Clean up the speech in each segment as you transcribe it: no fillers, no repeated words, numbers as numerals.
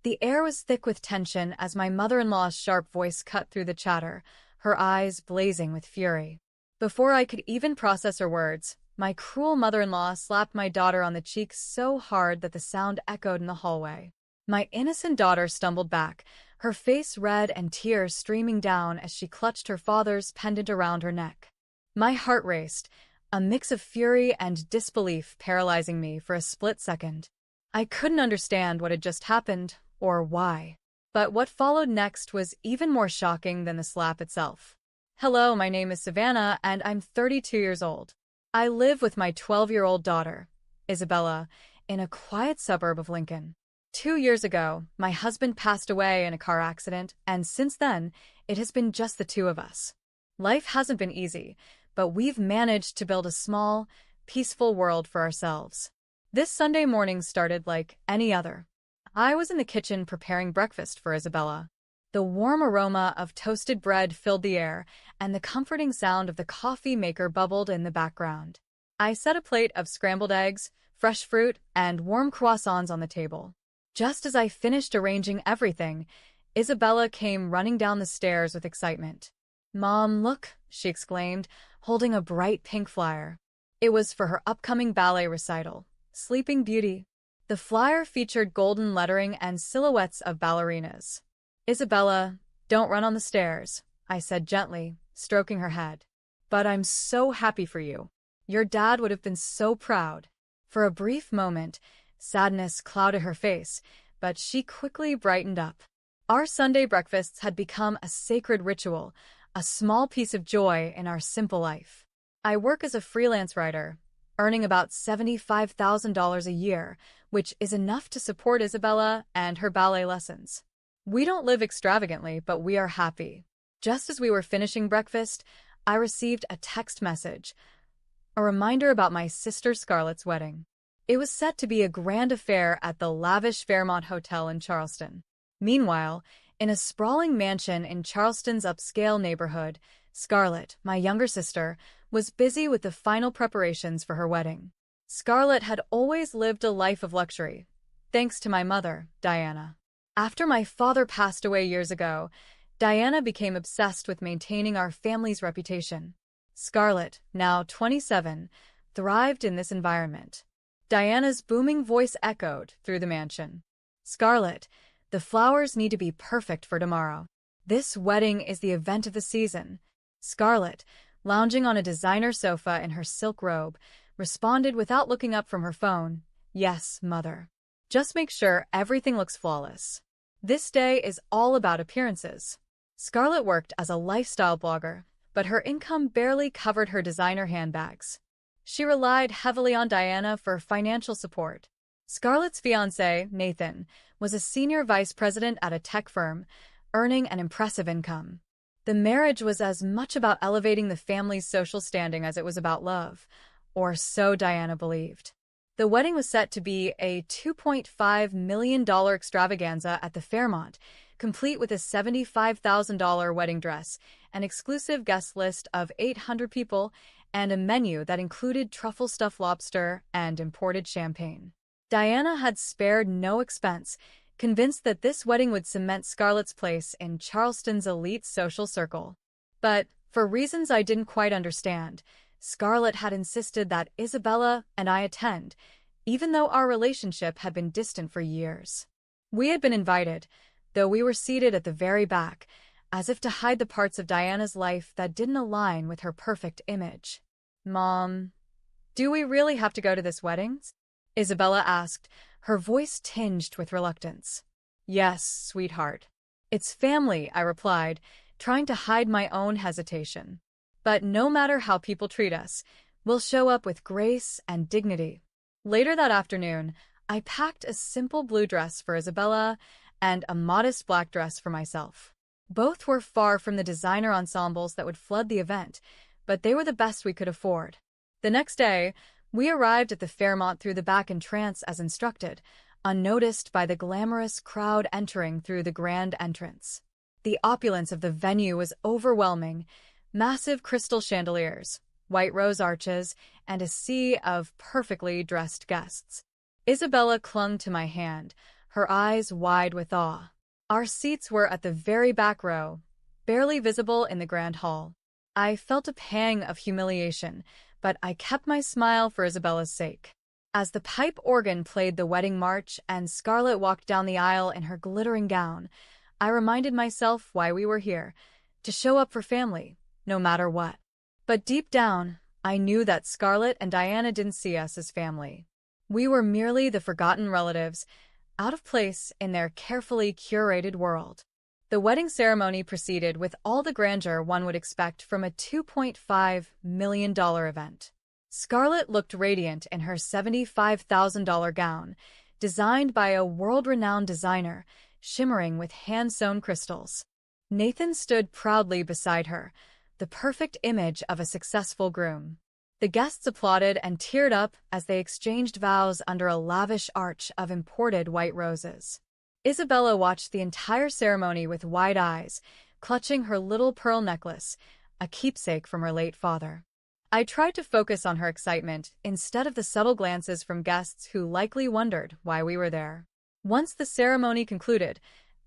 The air was thick with tension as my mother-in-law's sharp voice cut through the chatter, her eyes blazing with fury. Before I could even process her words, my cruel mother-in-law slapped my daughter on the cheek so hard that the sound echoed in the hallway. My innocent daughter stumbled back, her face red and tears streaming down as she clutched her father's pendant around her neck. My heart raced, a mix of fury and disbelief paralyzing me for a split second. I couldn't understand what had just happened, or why. But what followed next was even more shocking than the slap itself. Hello, my name is Savannah, and I'm 32 years old. I live with my 12-year-old daughter, Isabella, in a quiet suburb of Lincoln. 2 years ago, my husband passed away in a car accident, and since then, it has been just the two of us. Life hasn't been easy, but we've managed to build a small, peaceful world for ourselves. This Sunday morning started like any other. I was in the kitchen preparing breakfast for Isabella. The warm aroma of toasted bread filled the air, and the comforting sound of the coffee maker bubbled in the background. I set a plate of scrambled eggs, fresh fruit, and warm croissants on the table. Just as I finished arranging everything, Isabella came running down the stairs with excitement. "Mom, look," she exclaimed, holding a bright pink flyer. It was for her upcoming ballet recital, Sleeping Beauty. The flyer featured golden lettering and silhouettes of ballerinas. "Isabella, don't run on the stairs," I said gently, stroking her head. "But I'm so happy for you. Your dad would have been so proud." For a brief moment, sadness clouded her face, but she quickly brightened up. Our Sunday breakfasts had become a sacred ritual, a small piece of joy in our simple life. I work as a freelance writer, earning about $75,000 a year, which is enough to support Isabella and her ballet lessons. We don't live extravagantly, but we are happy. Just as we were finishing breakfast, I received a text message, a reminder about my sister Scarlett's wedding. It was set to be a grand affair at the lavish Fairmont Hotel in Charleston. Meanwhile, in a sprawling mansion in Charleston's upscale neighborhood, Scarlett, my younger sister, was busy with the final preparations for her wedding. Scarlett had always lived a life of luxury, thanks to my mother, Diana. After my father passed away years ago, Diana became obsessed with maintaining our family's reputation. Scarlett, now 27, thrived in this environment. Diana's booming voice echoed through the mansion. "Scarlett, the flowers need to be perfect for tomorrow. This wedding is the event of the season." Scarlett, lounging on a designer sofa in her silk robe, responded without looking up from her phone, "Yes, mother. Just make sure everything looks flawless. This day is all about appearances." Scarlett worked as a lifestyle blogger, but her income barely covered her designer handbags. She relied heavily on Diana for financial support. Scarlett's fiancé, Nathan, was a senior vice president at a tech firm, earning an impressive income. The marriage was as much about elevating the family's social standing as it was about love, or so Diana believed. The wedding was set to be a $2.5 million extravaganza at the Fairmont, complete with a $75,000 wedding dress, an exclusive guest list of 800 people, and a menu that included truffle-stuffed lobster and imported champagne. Diana had spared no expense, convinced that this wedding would cement Scarlett's place in Charleston's elite social circle. But, for reasons I didn't quite understand, Scarlett had insisted that Isabella and I attend, even though our relationship had been distant for years. We had been invited, though we were seated at the very back, as if to hide the parts of Diana's life that didn't align with her perfect image. "Mom, do we really have to go to this wedding?" Isabella asked, her voice tinged with reluctance. "Yes, sweetheart. It's family," I replied, trying to hide my own hesitation. "But no matter how people treat us, we'll show up with grace and dignity." Later that afternoon, I packed a simple blue dress for Isabella and a modest black dress for myself. Both were far from the designer ensembles that would flood the event, but they were the best we could afford. The next day, we arrived at the Fairmont through the back entrance as instructed, unnoticed by the glamorous crowd entering through the grand entrance. The opulence of the venue was overwhelming: massive crystal chandeliers, white rose arches, and a sea of perfectly dressed guests. Isabella clung to my hand, her eyes wide with awe. Our seats were at the very back row, barely visible in the grand hall. I felt a pang of humiliation, but I kept my smile for Isabella's sake. As the pipe organ played the wedding march and Scarlett walked down the aisle in her glittering gown, I reminded myself why we were here, to show up for family, no matter what. But deep down, I knew that Scarlett and Diana didn't see us as family. We were merely the forgotten relatives, out of place in their carefully curated world. The wedding ceremony proceeded with all the grandeur one would expect from a $2.5 million event. Scarlett looked radiant in her $75,000 gown, designed by a world-renowned designer, shimmering with hand-sewn crystals. Nathan stood proudly beside her, the perfect image of a successful groom. The guests applauded and teared up as they exchanged vows under a lavish arch of imported white roses. Isabella watched the entire ceremony with wide eyes, clutching her little pearl necklace, a keepsake from her late father. I tried to focus on her excitement instead of the subtle glances from guests who likely wondered why we were there. Once the ceremony concluded,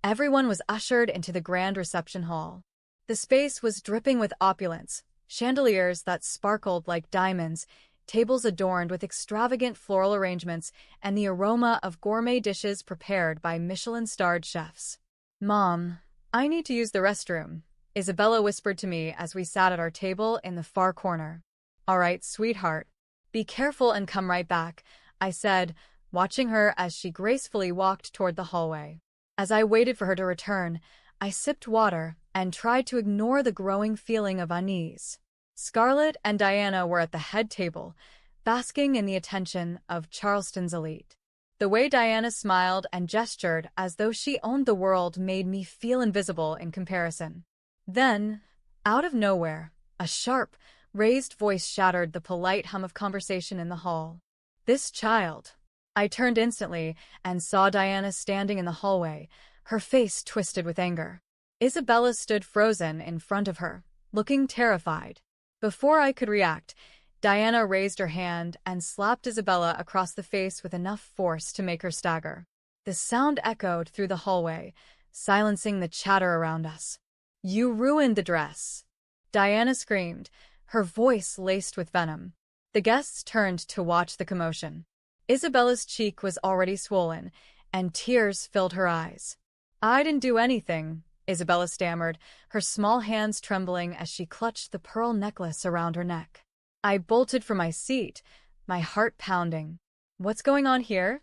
everyone was ushered into the grand reception hall. The space was dripping with opulence, chandeliers that sparkled like diamonds, tables adorned with extravagant floral arrangements, and the aroma of gourmet dishes prepared by Michelin-starred chefs. "Mom, I need to use the restroom," Isabella whispered to me as we sat at our table in the far corner. "All right, sweetheart. Be careful and come right back," I said, watching her as she gracefully walked toward the hallway. As I waited for her to return, I sipped water and tried to ignore the growing feeling of unease. Scarlett and Diana were at the head table, basking in the attention of Charleston's elite. The way Diana smiled and gestured as though she owned the world made me feel invisible in comparison. Then, out of nowhere, a sharp, raised voice shattered the polite hum of conversation in the hall. "This child." I turned instantly and saw Diana standing in the hallway, her face twisted with anger. Isabella stood frozen in front of her, looking terrified. Before I could react, Diana raised her hand and slapped Isabella across the face with enough force to make her stagger. The sound echoed through the hallway, silencing the chatter around us. "You ruined the dress!" Diana screamed, her voice laced with venom. The guests turned to watch the commotion. Isabella's cheek was already swollen, and tears filled her eyes. "I didn't do anything," Isabella stammered, her small hands trembling as she clutched the pearl necklace around her neck. I bolted from my seat, my heart pounding. "What's going on here?"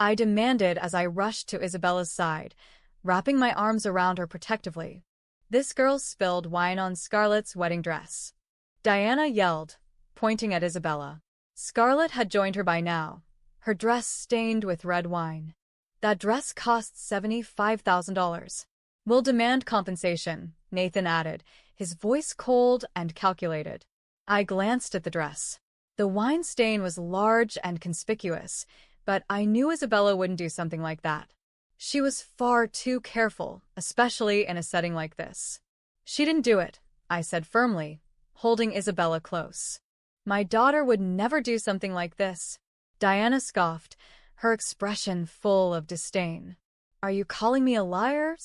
I demanded as I rushed to Isabella's side, wrapping my arms around her protectively. "This girl spilled wine on Scarlett's wedding dress," Diana yelled, pointing at Isabella. Scarlett had joined her by now, her dress stained with red wine. "That dress costs $75,000. We'll demand compensation," Nathan added, his voice cold and calculated. I glanced at the dress. The wine stain was large and conspicuous, but I knew Isabella wouldn't do something like that. She was far too careful, especially in a setting like this. "She didn't do it," I said firmly, holding Isabella close. "My daughter would never do something like this." Diana scoffed, her expression full of disdain. "Are you calling me a liar?"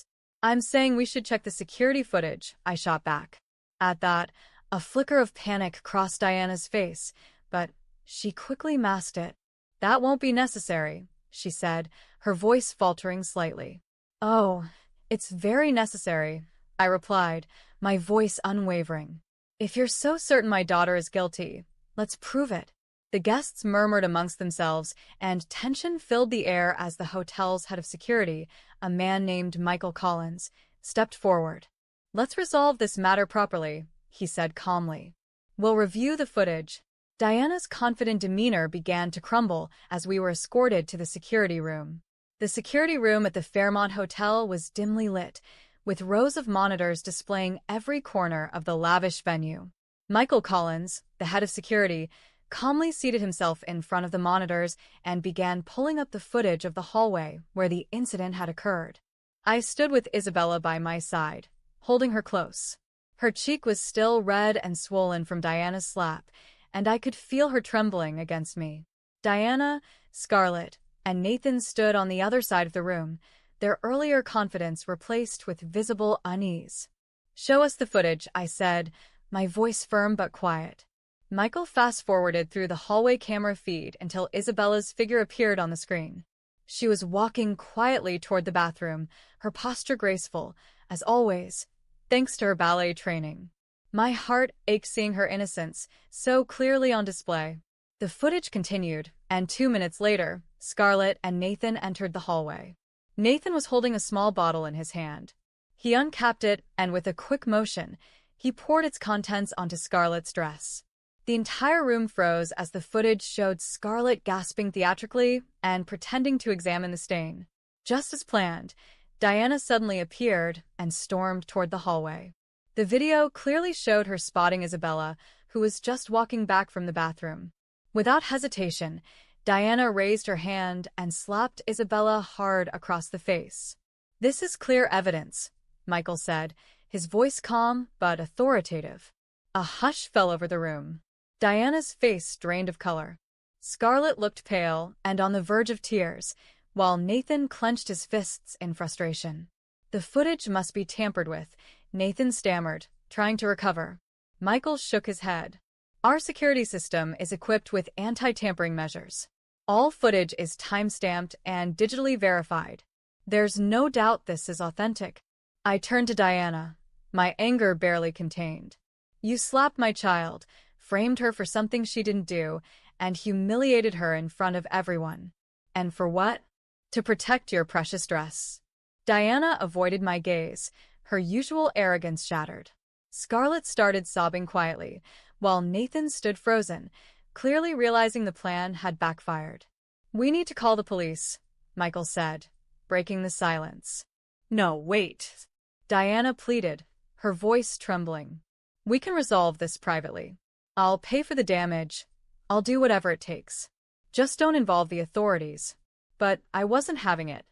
"I'm saying we should check the security footage," I shot back. At that, a flicker of panic crossed Diana's face, but she quickly masked it. "That won't be necessary," she said, her voice faltering slightly. "Oh, it's very necessary," I replied, my voice unwavering. "If you're so certain my daughter is guilty, let's prove it." The guests murmured amongst themselves, and tension filled the air as the hotel's head of security, a man named Michael Collins, stepped forward. "Let's resolve this matter properly," he said calmly. "We'll review the footage." Diana's confident demeanor began to crumble as we were escorted to the security room. The security room at the Fairmont Hotel was dimly lit, with rows of monitors displaying every corner of the lavish venue. Michael Collins, the head of security, calmly seated himself in front of the monitors and began pulling up the footage of the hallway where the incident had occurred. I stood with Isabella by my side, holding her close. Her cheek was still red and swollen from Diana's slap, and I could feel her trembling against me. "Diana, Scarlett, and Nathan stood on the other side of the room, their earlier confidence replaced with visible unease. "Show us the footage," I said, my voice firm but quiet. Michael fast-forwarded through the hallway camera feed until Isabella's figure appeared on the screen. She was walking quietly toward the bathroom, her posture graceful, as always, thanks to her ballet training. My heart ached seeing her innocence so clearly on display. The footage continued, and 2 minutes later, Scarlett and Nathan entered the hallway. Nathan was holding a small bottle in his hand. He uncapped it, and with a quick motion, he poured its contents onto Scarlett's dress. The entire room froze as the footage showed Scarlett gasping theatrically and pretending to examine the stain. Just as planned, Diana suddenly appeared and stormed toward the hallway. The video clearly showed her spotting Isabella, who was just walking back from the bathroom. Without hesitation, Diana raised her hand and slapped Isabella hard across the face. "This is clear evidence," Michael said, his voice calm but authoritative. A hush fell over the room. Diana's face drained of color. Scarlett looked pale and on the verge of tears, while Nathan clenched his fists in frustration. "The footage must be tampered with," Nathan stammered, trying to recover. Michael shook his head. "Our security system is equipped with anti-tampering measures. All footage is time-stamped and digitally verified. There's no doubt this is authentic." I turned to Diana, my anger barely contained. "You slapped my child, framed her for something she didn't do, and humiliated her in front of everyone. And for what? To protect your precious dress." Diana avoided my gaze, her usual arrogance shattered. Scarlett started sobbing quietly, while Nathan stood frozen, clearly realizing the plan had backfired. "We need to call the police," Michael said, breaking the silence. "No, wait," Diana pleaded, her voice trembling. "We can resolve this privately. I'll pay for the damage. I'll do whatever it takes. Just don't involve the authorities." But I wasn't having it.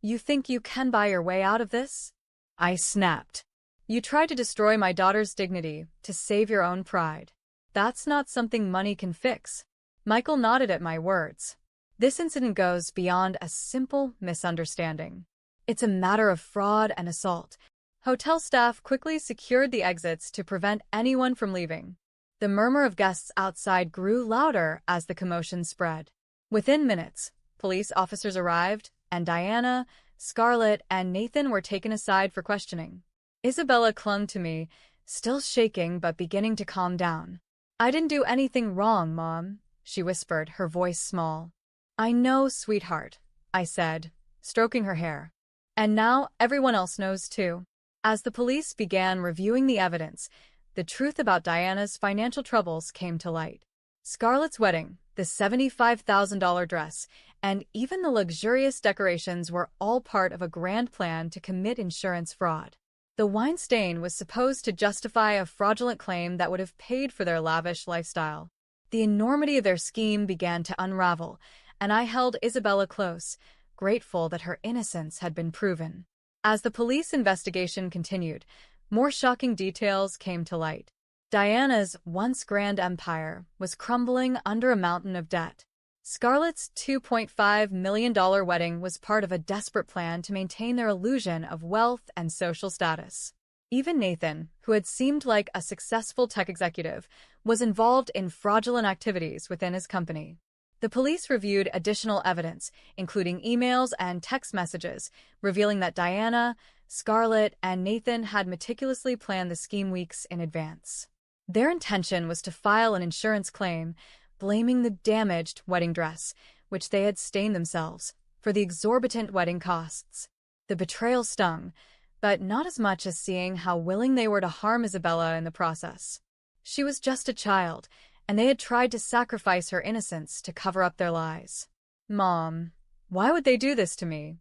"You think you can buy your way out of this?" I snapped. "You tried to destroy my daughter's dignity to save your own pride. That's not something money can fix." Michael nodded at my words. "This incident goes beyond a simple misunderstanding. It's a matter of fraud and assault." Hotel staff quickly secured the exits to prevent anyone from leaving. The murmur of guests outside grew louder as the commotion spread. Within minutes, police officers arrived, and Diana, Scarlett, and Nathan were taken aside for questioning. Isabella clung to me, still shaking but beginning to calm down. "I didn't do anything wrong, Mom," she whispered, her voice small. "I know, sweetheart," I said, stroking her hair. "And now everyone else knows too." As the police began reviewing the evidence, the truth about Diana's financial troubles came to light. Scarlett's wedding, the $75,000 dress, and even the luxurious decorations were all part of a grand plan to commit insurance fraud. The wine stain was supposed to justify a fraudulent claim that would have paid for their lavish lifestyle. The enormity of their scheme began to unravel, and I held Isabella close, grateful that her innocence had been proven. As the police investigation continued, more shocking details came to light. Diana's once grand empire was crumbling under a mountain of debt. Scarlett's $2.5 million wedding was part of a desperate plan to maintain their illusion of wealth and social status. Even Nathan, who had seemed like a successful tech executive, was involved in fraudulent activities within his company. The police reviewed additional evidence, including emails and text messages, revealing that Diana, Scarlett, and Nathan had meticulously planned the scheme weeks in advance. Their intention was to file an insurance claim, blaming the damaged wedding dress, which they had stained themselves, for the exorbitant wedding costs. The betrayal stung, but not as much as seeing how willing they were to harm Isabella in the process. She was just a child, and they had tried to sacrifice her innocence to cover up their lies. "Mom, why would they do this to me?"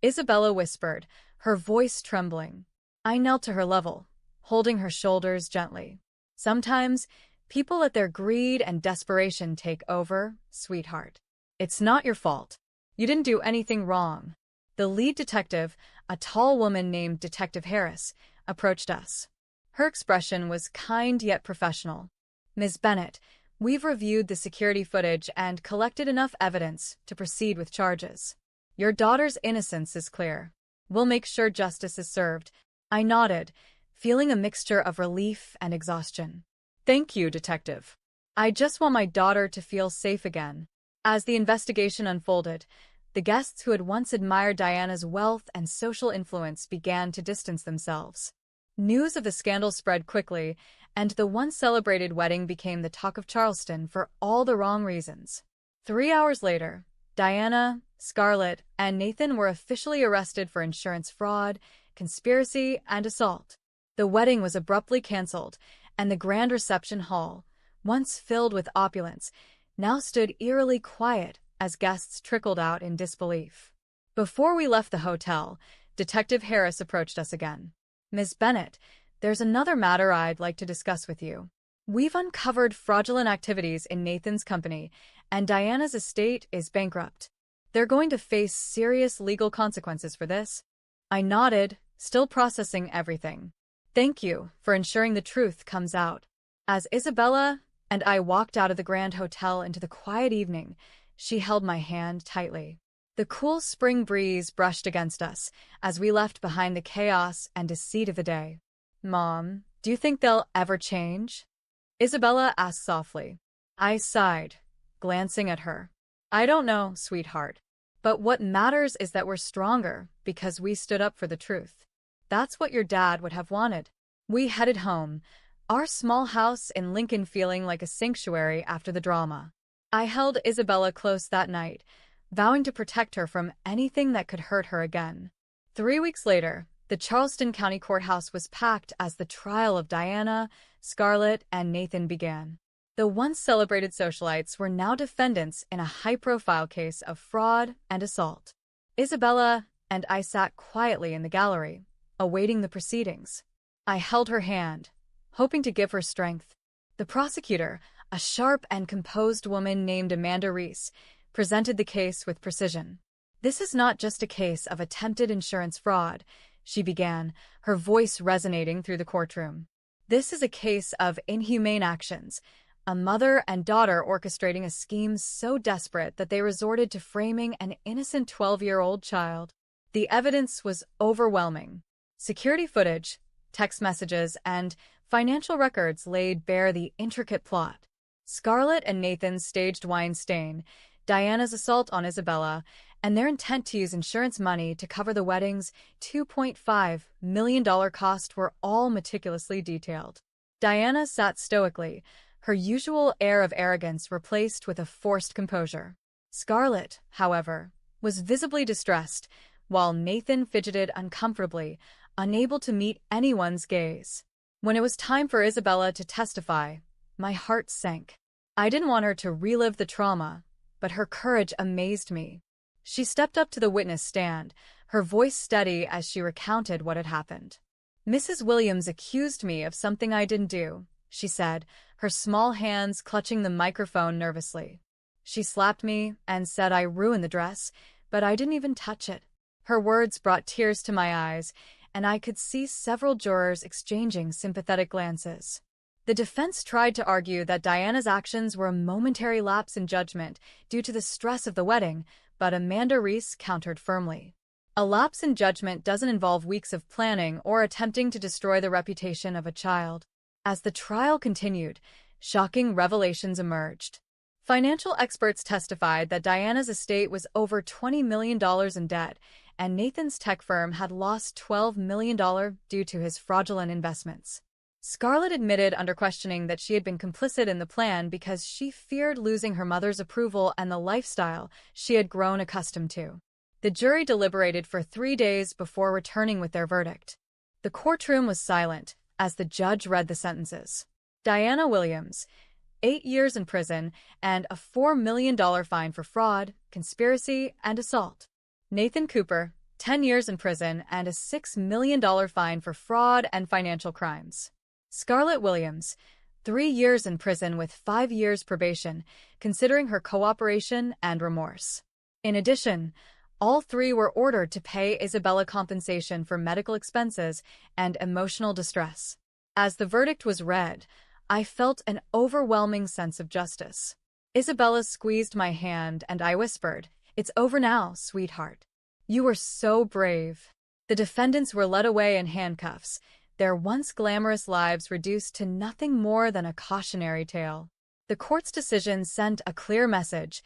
Isabella whispered, her voice trembling. I knelt to her level, holding her shoulders gently. "Sometimes, people let their greed and desperation take over, sweetheart. It's not your fault. You didn't do anything wrong." The lead detective, a tall woman named Detective Harris, approached us. Her expression was kind yet professional. "Ms. Bennett, We've reviewed the security footage and collected enough evidence to proceed with charges. Your daughter's innocence is clear. We'll make sure justice is served. I nodded, feeling a mixture of relief and exhaustion. Thank you, Detective. I just want my daughter to feel safe again. As the investigation unfolded, the guests who had once admired Diana's wealth and social influence began to distance themselves. News of the scandal spread quickly, and the once celebrated wedding became the talk of Charleston for all the wrong reasons. 3 hours later, Diana, Scarlett, and Nathan were officially arrested for insurance fraud, conspiracy, and assault. The wedding was abruptly canceled, and the grand reception hall, once filled with opulence, now stood eerily quiet as guests trickled out in disbelief. Before we left the hotel, Detective Harris approached us again. Ms. Bennett, there's another matter I'd like to discuss with you. We've uncovered fraudulent activities in Nathan's company, and Diana's estate is bankrupt. They're going to face serious legal consequences for this. I nodded, still processing everything. Thank you for ensuring the truth comes out. As Isabella and I walked out of the Grand Hotel into the quiet evening, she held my hand tightly. The cool spring breeze brushed against us as we left behind the chaos and deceit of the day. Mom, do you think they'll ever change? Isabella asked softly. I sighed, glancing at her. I don't know, sweetheart. But what matters is that we're stronger because we stood up for the truth. That's what your dad would have wanted. We headed home, our small house in Lincoln feeling like a sanctuary after the drama. I held Isabella close that night, vowing to protect her from anything that could hurt her again. 3 weeks later, the Charleston County Courthouse was packed as the trial of Diana, Scarlett, and Nathan began. The once celebrated socialites were now defendants in a high-profile case of fraud and assault. Isabella and I sat quietly in the gallery, awaiting the proceedings. I held her hand, hoping to give her strength. The prosecutor, a sharp and composed woman named Amanda Reese, presented the case with precision. This is not just a case of attempted insurance fraud, she began, her voice resonating through the courtroom. This is a case of inhumane actions, a mother and daughter orchestrating a scheme so desperate that they resorted to framing an innocent 12-year-old child. The evidence was overwhelming. Security footage, text messages, and financial records laid bare the intricate plot. Scarlett and Nathan's staged wine stain, Diana's assault on Isabella, and their intent to use insurance money to cover the wedding's $2.5 million cost were all meticulously detailed. Diana sat stoically, her usual air of arrogance replaced with a forced composure. Scarlett, however, was visibly distressed, while Nathan fidgeted uncomfortably, unable to meet anyone's gaze. When it was time for Isabella to testify, my heart sank. I didn't want her to relive the trauma, but her courage amazed me. She stepped up to the witness stand, her voice steady as she recounted what had happened. Mrs. Williams accused me of something I didn't do, she said, her small hands clutching the microphone nervously. She slapped me and said I ruined the dress, but I didn't even touch it. Her words brought tears to my eyes, and I could see several jurors exchanging sympathetic glances. The defense tried to argue that Diana's actions were a momentary lapse in judgment due to the stress of the wedding, but Amanda Reese countered firmly. A lapse in judgment doesn't involve weeks of planning or attempting to destroy the reputation of a child. As the trial continued, shocking revelations emerged. Financial experts testified that Diana's estate was over $20 million in debt, and Nathan's tech firm had lost $12 million due to his fraudulent investments. Scarlett admitted under questioning that she had been complicit in the plan because she feared losing her mother's approval and the lifestyle she had grown accustomed to. The jury deliberated for 3 days before returning with their verdict. The courtroom was silent as the judge read the sentences. Diana Williams, 8 years in prison and a $4 million fine for fraud, conspiracy, and assault. Nathan Cooper, 10 years in prison and a $6 million fine for fraud and financial crimes. Scarlett Williams, 3 years in prison with 5 years probation, considering her cooperation and remorse. In addition, all three were ordered to pay Isabella compensation for medical expenses and emotional distress. As the verdict was read, I felt an overwhelming sense of justice. Isabella squeezed my hand and I whispered, "It's over now, sweetheart." "You were so brave." The defendants were led away in handcuffs, their once glamorous lives reduced to nothing more than a cautionary tale. The court's decision sent a clear message: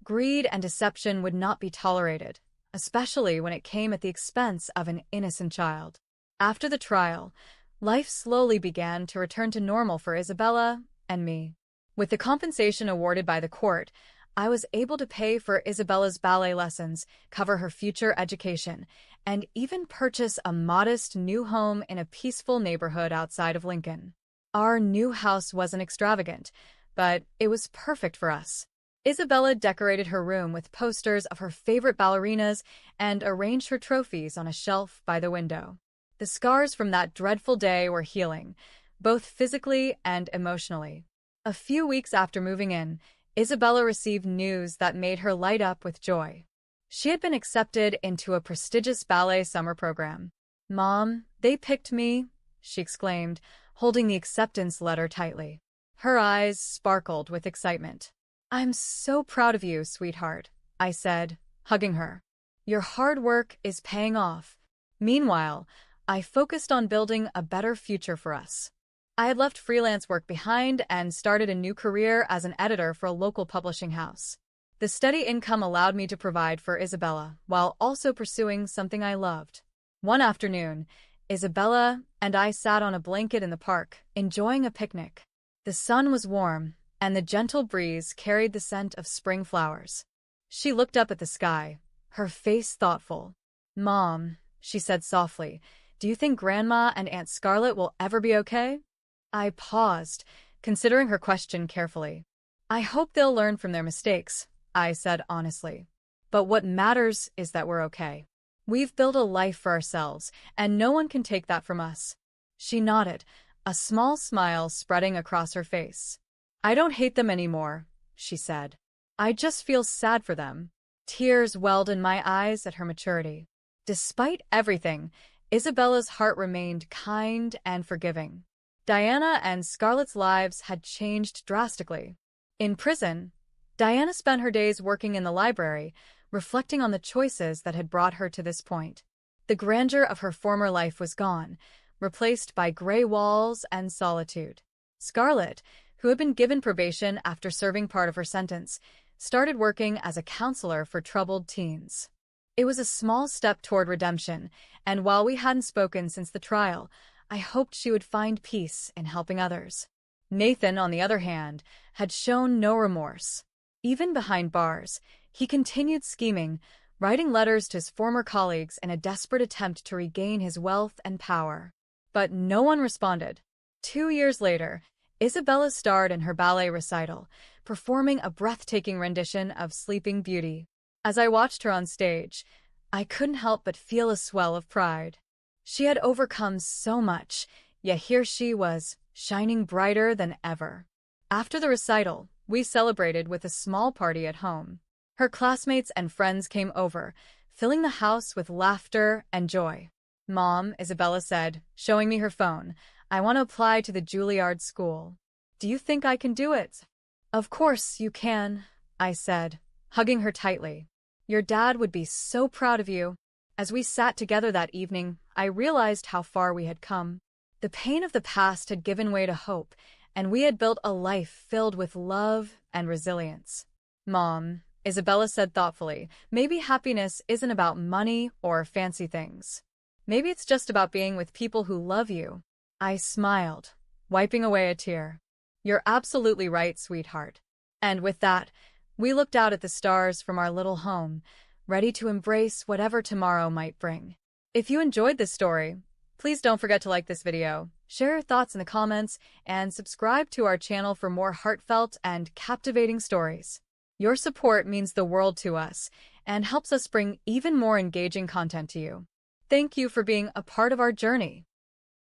greed and deception would not be tolerated, especially when it came at the expense of an innocent child. After the trial, life slowly began to return to normal for Isabella and me. With the compensation awarded by the court, I was able to pay for Isabella's ballet lessons, cover her future education, and even purchase a modest new home in a peaceful neighborhood outside of Lincoln. Our new house wasn't extravagant, but it was perfect for us. Isabella decorated her room with posters of her favorite ballerinas and arranged her trophies on a shelf by the window. The scars from that dreadful day were healing, both physically and emotionally. A few weeks after moving in, Isabella received news that made her light up with joy. She had been accepted into a prestigious ballet summer program. "Mom, they picked me," she exclaimed, holding the acceptance letter tightly. Her eyes sparkled with excitement. "I'm so proud of you, sweetheart," I said, hugging her. "Your hard work is paying off." Meanwhile, I focused on building a better future for us. I had left freelance work behind and started a new career as an editor for a local publishing house. The steady income allowed me to provide for Isabella while also pursuing something I loved. One afternoon, Isabella and I sat on a blanket in the park, enjoying a picnic. The sun was warm, and the gentle breeze carried the scent of spring flowers. She looked up at the sky, her face thoughtful. "Mom," she said softly, "do you think Grandma and Aunt Scarlett will ever be okay?" I paused, considering her question carefully. "I hope they'll learn from their mistakes," I said honestly. "But what matters is that we're okay. We've built a life for ourselves, and no one can take that from us." She nodded, a small smile spreading across her face. "I don't hate them anymore," she said. "I just feel sad for them." Tears welled in my eyes at her maturity. Despite everything, Isabella's heart remained kind and forgiving. Diana and Scarlett's lives had changed drastically. In prison, Diana spent her days working in the library, reflecting on the choices that had brought her to this point. The grandeur of her former life was gone, replaced by gray walls and solitude. Scarlett, who had been given probation after serving part of her sentence, started working as a counselor for troubled teens. It was a small step toward redemption, and while we hadn't spoken since the trial, I hoped she would find peace in helping others. Nathan, on the other hand, had shown no remorse. Even behind bars, he continued scheming, writing letters to his former colleagues in a desperate attempt to regain his wealth and power. But no one responded. 2 years later, Isabella starred in her ballet recital, performing a breathtaking rendition of Sleeping Beauty. As I watched her on stage, I couldn't help but feel a swell of pride. She had overcome so much, yet here she was, shining brighter than ever. After the recital, we celebrated with a small party at home. Her classmates and friends came over, filling the house with laughter and joy. "Mom," Isabella said, showing me her phone, "I want to apply to the Juilliard School. Do you think I can do it?" "Of course you can," I said, hugging her tightly. "Your dad would be so proud of you." As we sat together that evening, I realized how far we had come. The pain of the past had given way to hope, and we had built a life filled with love and resilience. "Mom," Isabella said thoughtfully, "maybe happiness isn't about money or fancy things. Maybe it's just about being with people who love you." I smiled, wiping away a tear. "You're absolutely right, sweetheart." And with that, we looked out at the stars from our little home, ready to embrace whatever tomorrow might bring. If you enjoyed this story, please don't forget to like this video, share your thoughts in the comments, and subscribe to our channel for more heartfelt and captivating stories. Your support means the world to us and helps us bring even more engaging content to you. Thank you for being a part of our journey.